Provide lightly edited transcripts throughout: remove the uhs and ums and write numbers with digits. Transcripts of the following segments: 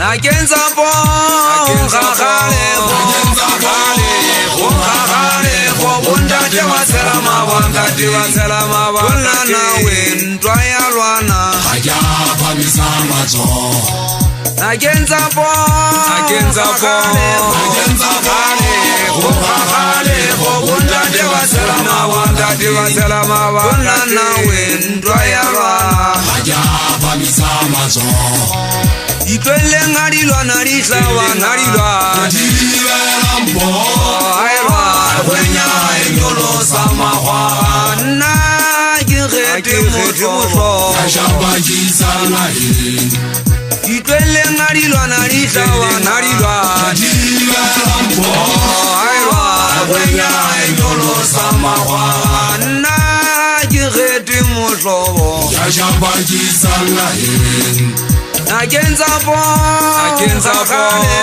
nakenza po khale bondate wa selama bondate wa selama bona nawe ntwa ya lwana ya phamisa mazo nakenza po khale bondate wa selama bona nawe ntwa ya lwana ya phamisa mazo itwele ngadilwa nalihlawa ngalilwa dibelambo ayelwa kwenya inyolo samahwa na kirete motho yashabakisana itwele ngadilwa nalihlawa ngalilwa dibelambo ayelwa kwenya inyolo samahwa na kirete motho yashabakisana nakenza po khale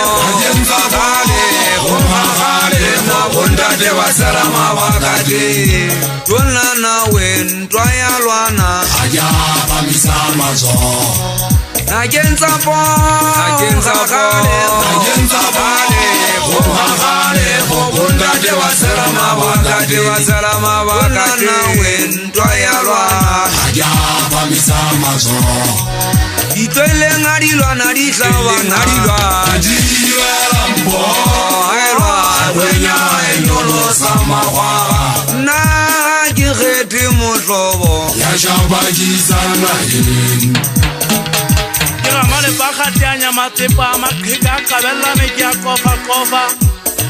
na bondate wa selama bakati tona nawe ntwa ya lwana ya phamisa mazo nakenza po khale bondate wa selama bakati nawe ntwa ya lwana ya phamisa mazo itwele ngadilwa nalihlawa ngalilwa dibelambo ayelwa kwenya inyolo samahwa na kirete motho yashabakisana ke ga male ba khateanya matepa makhika kabellane ke a kofa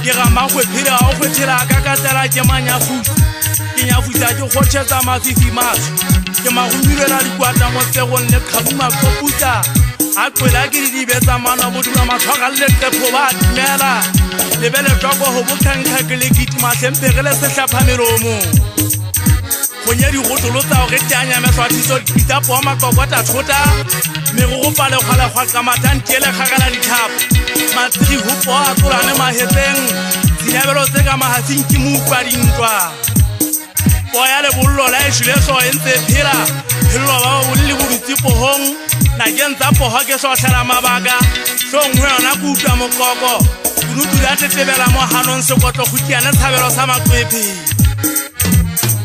ke ga magwe phira o phethela ka katela ke manyafu ke nyafuta ke khotsetsa mafifi matso ke magumilela dikwata mo tsegong le khabuma koputa a kwela ke di betsa mana bodula matlhoga le tepo ba timela lebele toko ho bokhankha ke le kitima sempegele se hlapha meromo gonya di gotolo tsa go teanya meswatiso dipita po makokota thota me go pale khala khwa kamatan tele khagala dithapo matri ho po a tsolane mahetseng dinabelo tse ka mahatsing ke mu kwa dintwa boya le bollo la ishile so entse phira hillo ba bolli boditsi pohong na kentsa poho ke so tlala mabaka so ngwe na kutwa mokoko kunutu ya tetebela mo hanon se kotlo khutiana tshabelo sa makwephi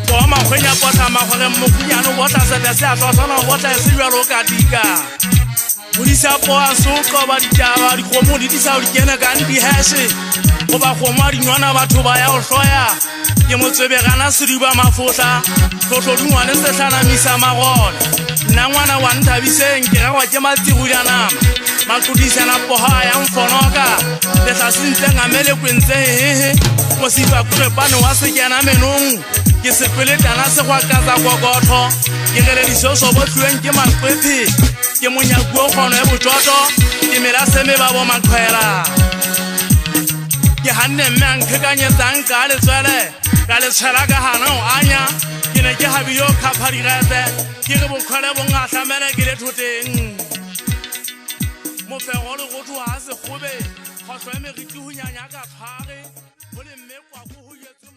bo ma khwenya potsa magore mokunyano botla se se a tsona botla se jwalo ka dika bodisa po a soko ba ditaba di khomo di tsa di kena ka di hase go ba khoma di nwana batho ba ya o hloya ke motsebegana sediba mafotla tlotlo dingwane se hlanamisa magona nna ngwana wa nthabiseng ke gagwa ke matsiguja nama matlodisana poha ya mfonoka le tla sentleng a mele kwentse hehe mosifa kurepane wa sekena menong ke sepeletana se gwa katsa kokotho ke gele disoso botlhuweng ke maqwephe ke monyakuo kgono ya bototo ke mela seme ba bo maqhwera ke hanne mme a nkhekanyetsang ka letswele ka le tshela ka hana o anya ke ne ke habiyo khaphadigethe ke re bokgwele bongatlamele ke le thoteng mofego le gotho ha se gobe kgotlho ya meriti ho nyanya ka tshware go le mme kwa go ho yetse